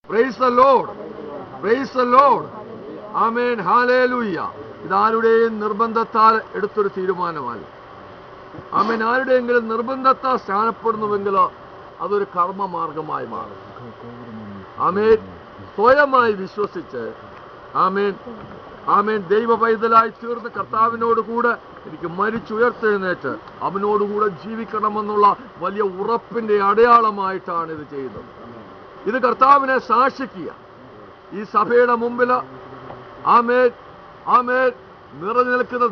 Price the Lord, praise the Lord. Amen, hallelujah. ഇതാരുടെയും നിർബന്ധത്താൽ എടുത്തൊരു തീരുമാനമല്ല. ആമേൻ, ആരുടെയെങ്കിലും നിർബന്ധത്താൽ സ്നാനപ്പെടുന്നുവെങ്കിൽ അതൊരു കർമ്മമാർഗമായി മാറും. ആമേൻ, സ്വയമായി വിശ്വസിച്ച് ആമേൻ ആമേൻ ദൈവ പൈതലായി തീർന്ന് കർത്താവിനോടുകൂടെ എനിക്ക് മരിച്ചുയർത്തെഴുന്നേറ്റ് അവനോടുകൂടെ ജീവിക്കണമെന്നുള്ള വലിയ ഉറപ്പിന്റെ അടയാളമായിട്ടാണ് ഇത് ചെയ്യുന്നത്. ഇത് കർത്താവിനെ സാക്ഷിക്കുക. ഈ സഭയുടെ മുമ്പിൽ ആമേൻ ആമേൻ നിറഞ്ഞു നിൽക്കുന്ന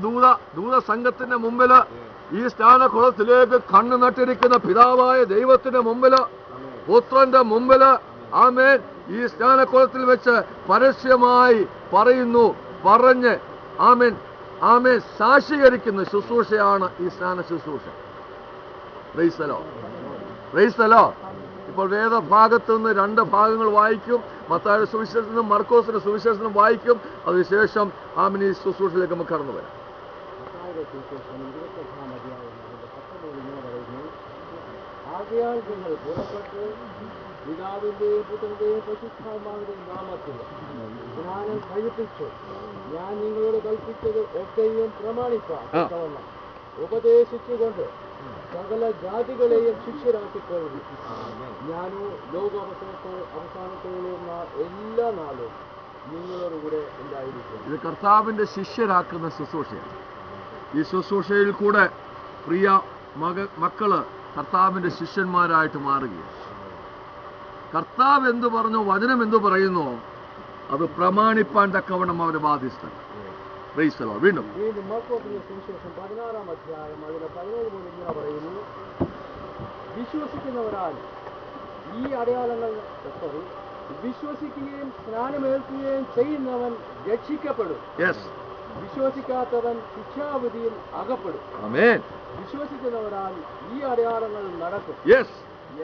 ദൂത സംഘത്തിന്റെ മുമ്പിൽ, ഈ സ്നാനകുളത്തിലേക്ക് കണ്ണു നട്ടിരിക്കുന്ന പിതാവായ ദൈവത്തിന്റെ മുമ്പിൽ, പുത്രന്റെ മുമ്പിൽ ആമേൻ ഈ സ്നാനകുളത്തിൽ വെച്ച് പരസ്യമായി പറഞ്ഞ് ആമേൻ ആമേൻ സാക്ഷീകരിക്കുന്ന ശുശ്രൂഷയാണ് ഈ സ്നാന ശുശ്രൂഷ. Price the Lord, praise the Lord. ഇപ്പോൾ വേദഭാഗത്തു നിന്ന് 2 ഭാഗങ്ങൾ വായിക്കും. മത്തായിയുടെ സുവിശേഷത്തിൽ നിന്നും മർക്കോസിന്റെ സുവിശേഷത്തിൽ നിന്നും വായിക്കും. അതിനുശേഷം ആമേൻ ഈ ശുശ്രൂഷയിലേക്ക് നമുക്ക് കടന്നു വരാം. ആകയാൽ നിങ്ങൾ പുറപ്പെട്ട് പിതാവിന്റെയും പുത്രന്റെയും പരിശുദ്ധാത്മാവിന്റെയും നാമത്തിൽ സ്നാനം കഴിപ്പിച്ചു ഞാൻ നിങ്ങളോട് കൽപ്പിച്ചത് ഒക്കെയും പ്രമാണിപ്പാൻ ഉപദേശിച്ചുകൊണ്ട് സകല ജാതികളെയും ശിഷ്യരാക്കിക്കൊള്ളു. ഞാനോ അവസാനത്തോളം എല്ലാ നാളും നിങ്ങളോടുകൂടെ ഉണ്ടായിരിക്കും. ഇത് കർത്താവിന്റെ ശിഷ്യരാക്കുന്ന ശുശ്രൂഷയാണ്. ഈ ശുശ്രൂഷയിൽ കൂടെ പ്രിയ മക്കള് കർത്താവിന്റെ ശിഷ്യന്മാരായിട്ട് മാറുകയാണ്. കർത്താവ് എന്തു പറഞ്ഞു, വചനം എന്തു പറയുന്നു, അത് പ്രമാണിപ്പാൻ തക്കവണ്ണം അവരെ ബാധ്യസ്ഥ. Price the Lord. വീണ്ടും മർക്കോസിന്റെ സുവിശേഷം 16-ാം അധ്യായം അതിലെ 17 മുതൽ ഇങ്ങനെ പറയുന്നു. വിശ്വസിക്കുന്നവരാൽ ഈ അടയാളങ്ങൾ വിശ്വസിക്കുകയും സ്നാനമേൽക്കുകയും ചെയ്യുന്നവൻ രക്ഷിക്കപ്പെടും. വിശ്വസിക്കാത്തവൻ ശിക്ഷാവിധിയിൽ അകപ്പെടും. വിശ്വസിക്കുന്നവരാൽ ഈ അടയാളങ്ങൾ നടക്കും.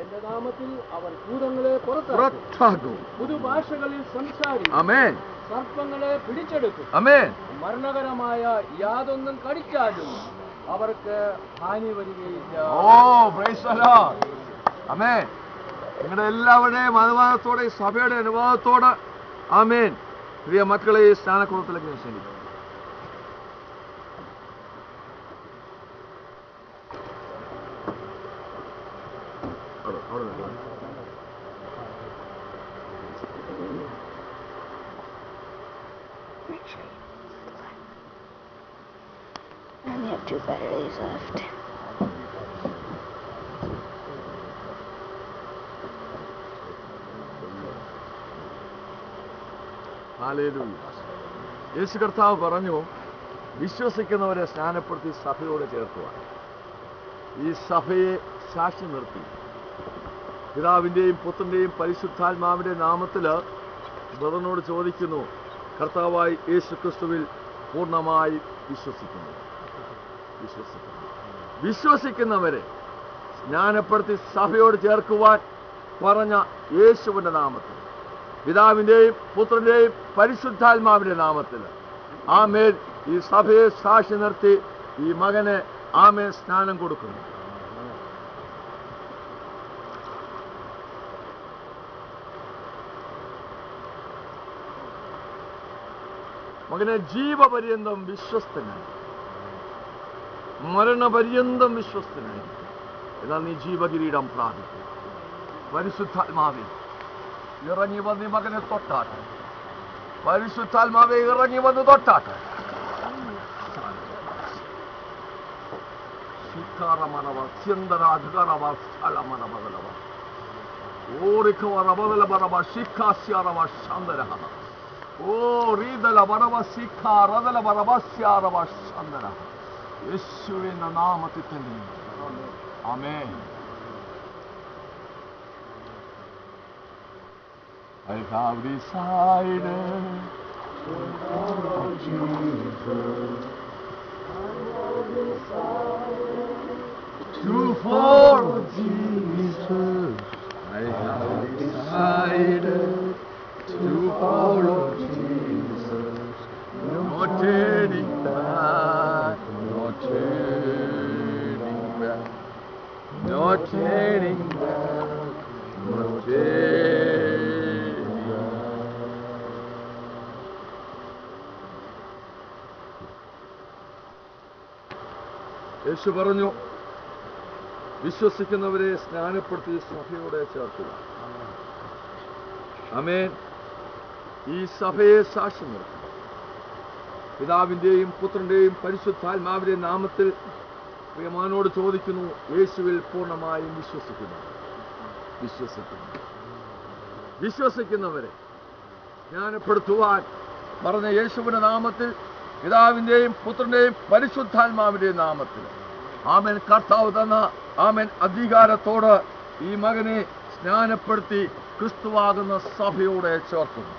എന്റെ നാമത്തിൽ അവർ ഭൂതങ്ങളെ പുറത്താക്കും, പുതുഭാഷകളിൽ സംസാരിക്കും, സർപ്പങ്ങളെ പിടിച്ചെടുക്കും, മരണകരമായ യാതൊന്നും കടിച്ചാലും അവർക്ക് ഹാനി വരികയില്ല. നിങ്ങളുടെ എല്ലാവരുടെയും അനുവാദത്തോടെ, സഭയുടെ അനുവാദത്തോടെ ആമേൻ പ്രിയ മക്കളെ ഈ സ്നാനക്കുളത്തിലേക്ക് ഞാൻ ക്ഷണിക്കും. I only have 2 batteries left. യേശു കർത്താവ് പറഞ്ഞു, വിശ്വസിക്കുന്നവരെ സ്നാനപ്പെടുത്തി സഭയോട് ചേർക്കുവാൻ. ഈ സഭയെ സാക്ഷി നിർത്തി പിതാവിന്റെയും പുത്രന്റെയും പരിശുദ്ധാത്മാവിന്റെ നാമത്തിൽ ബ്രദറിനോട് ചോദിക്കുന്നു, കർത്താവായി യേശു ക്രിസ്തുവിൽ പൂർണ്ണമായി വിശ്വസിക്കുന്നവരെ സ്നാനപ്പെടുത്തി സഭയോട് ചേർക്കുവാൻ പറഞ്ഞ യേശുവിന്റെ നാമത്തിൽ, പിതാവിന്റെയും പുത്രന്റെയും പരിശുദ്ധാത്മാവിന്റെ നാമത്തിൽ ആമേൻ ഈ സഭയെ സാക്ഷി നിർത്തി ഈ മകന് ആമേൻ സ്നാനം കൊടുക്കുന്നു. മകനെ ജീവപര്യന്തം വിശ്വസ്തനായി, മരണപര്യന്തം വിശ്വസ്തനായി, എന്നാൽ നീ ജീവകിരീടം പ്രാപിക്കും. പരിശുദ്ധാത്മാവേ ഇറങ്ങി വന്ന് മകനെ തൊട്ടാട്ടെ. പരിശുദ്ധാത്മാവേ ഇറങ്ങി വന്ന് തൊട്ടാട്ടെ. യേശുവിന്റെ നാമത്തിൽ തന്നെ ആമേൻ. I have decided to follow Jesus. To follow Jesus. I have decided to follow Jesus. No turning back, no turning back, no turning back, no turning യേശു പറഞ്ഞു, വിശ്വസിക്കുന്നവരെ സ്നാനപ്പെടുത്തി സഭയോടെ ചേർക്കുക. ആമേൻ. ഈ സഭയെ സാക്ഷ്യം നിർത്തും. പിതാവിന്റെയും പുത്രന്റെയും പരിശുദ്ധാത്മാവിന്റെ നാമത്തിൽ പ്രിയമാനോട് ചോദിക്കുന്നു, യേശുവിൽ പൂർണ്ണമായും വിശ്വസിക്കുന്നവരെ സ്നാനപ്പെടുത്തുവാൻ പറഞ്ഞ യേശുവിന്റെ നാമത്തിൽ, പിതാവിന്റെയും പുത്രന്റെയും പരിശുദ്ധാത്മാവിന്റെയും നാമത്തിൽ ആമേൻ. കർത്താവ് തന്ന ആമേൻ അധികാരത്തോട് ഈ മകനെ സ്നാനപ്പെടുത്തി ക്രിസ്തുവാകുന്ന സഭയോടെ ചേർക്കുന്നു.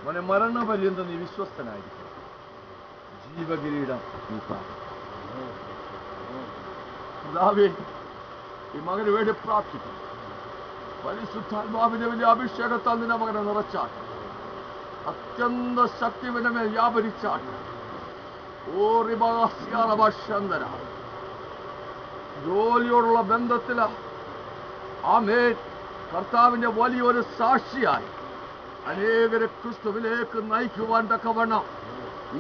മോനെ, മരണപര്യന്തം നീ വിശ്വസ്തനായിരിക്കും. ജീവകിരീടം നീ പ്രാപിക്കും. പിതാവേ, ഈ മകന് വേണ്ടി പ്രാർത്ഥിക്കും. പരിശുദ്ധാത്മാവിന്റെ വലിയ അഭിഷേകത്താൽ നിന്റെ മകനെ നിറച്ചാട്ട്. അത്യന്ത ശക്തി ഇവന്റെ മേൽ വ്യാപരിച്ചാട്ട്. ജോലിയോടുള്ള ബന്ധത്തില് ആമേൻ കർത്താവിന്റെ വലിയൊരു സാക്ഷിയായി അനേകരെ ക്രിസ്തുവിലേക്ക് നയിക്കുവാൻ തക്കവണ്ണം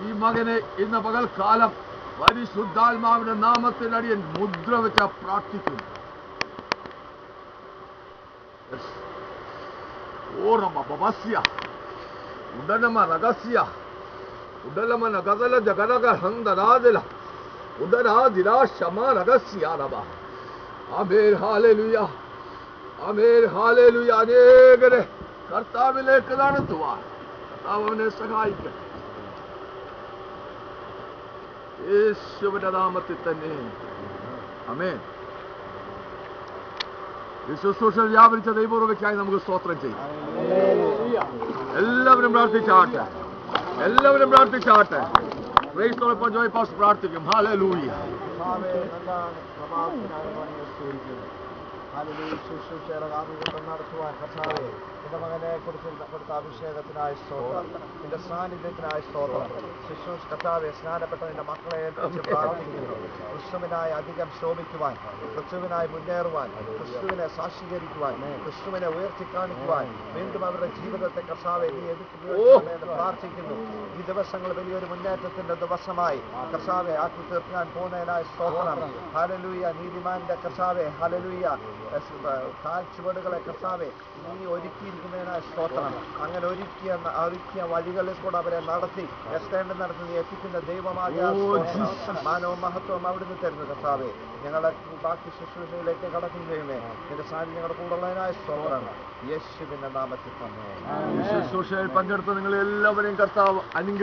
ഈ മകനെ ഇന്ന് പകൽക്കാലം പരിശുദ്ധാത്മാവിന്റെ നാമത്തിൽ അടിയൻ മുദ്ര വെച്ച പ്രാർത്ഥിക്കുന്നു. ഉടനമ രഹസ്യ ഉടലമന ഗദല ജഗരക ഹന്തരാദില ഉടരാദിലാ ശമ രഹസ്യാലബ. ആമേൻ. ഹല്ലേലൂയ. ആമേൻ. ഹല്ലേലൂയ. അനേകരെ കർത്താവിലേക്ക് നടത്തുവാൻ കർത്താവ് അവനെ സഹായിക്കട്ടെ. യേശുവിന്റെ നാമത്തിൽ തന്നെ. ആമേൻ. ഈ ശുശ്രൂഷ വ്യാപരിച്ച ദൈവകൃപയ്ക്കായി നമുക്ക് സ്തോത്രം ചെയ്യാം. എല്ലാവരും പ്രാർത്ഥിച്ചാട്ടെ. ക്രൈസ്തവോടൊപ്പം ജോയ് പാസ് പ്രാർത്ഥിക്കും. ഹല്ലേലൂയ. നടത്തുവാൻ കർത്താവേ, നിന്റെ മകനെ കുറിച്ച് കൊടുത്ത അഭിഷേകത്തിനായി സ്തോത്രം, നിന്റെ സാന്നിധ്യത്തിനായി സ്തോത്രം. ശുശ്രൂഷ കർത്താവെ, സ്നാനപ്പെട്ട നിന്റെ മക്കളെ ഏൽപ്പിച്ച് പ്രാർത്ഥിക്കുന്നു. ക്രിസ്തുവിനായി അധികം ശോഭിക്കുവാൻ, ക്രിസ്തുവിനായി മുന്നേറുവാൻ, ക്രിസ്തുവിനെ സാക്ഷീകരിക്കുവാൻ, ക്രിസ്തുവിനെ ഉയർത്തി കാണിക്കുവാൻ വീണ്ടും അവരുടെ ജീവിതത്തെ കർത്താവെ നീ എടുക്കുകയെന്ന് പ്രാർത്ഥിക്കുന്നു. ഈ ദിവസങ്ങൾ വലിയൊരു മുന്നേറ്റത്തിന്റെ ദിവസമായി കർത്താവെ ആക്കി തീർക്കാൻ പോകുന്നതിനായി സ്തോത്രം. ഹല്ലേലൂയ. നീതിമാന്റെ കർത്താവെ, ഹല്ലേലൂയ, കാൽച്ചുവടുകളെ കർത്താവെ നീ ഒരുക്കിയിരിക്കുന്നതിനായി സ്തോത്രം. അങ്ങനെ ഒരുക്കിയ വഴികളിൽ കൂടെ അവരെ നടത്തി എത്തേണ്ടടുത്ത് നീ എത്തിക്കുന്ന ദൈവമായ മാനവും മഹത്വവും അവിടുന്ന് തരുന്നു കർത്താവെ. ഞങ്ങളെ ബാക്കി ശുശ്രൂഷയിലേക്ക് കടക്കും ചെയ്യുമേ. നിന്റെ സാന്നിധ്യം ഞങ്ങളുടെ കൂടെ ഉള്ളതിനായി സ്തോത്രം. യേശുവിന്റെ നാമത്തിൽ തന്നെ. ശുശ്രൂഷയിൽ പങ്കെടുത്ത നിങ്ങൾ എല്ലാവരെയും കർത്താവ് അനുഗ്രഹിക്കട്ടെ.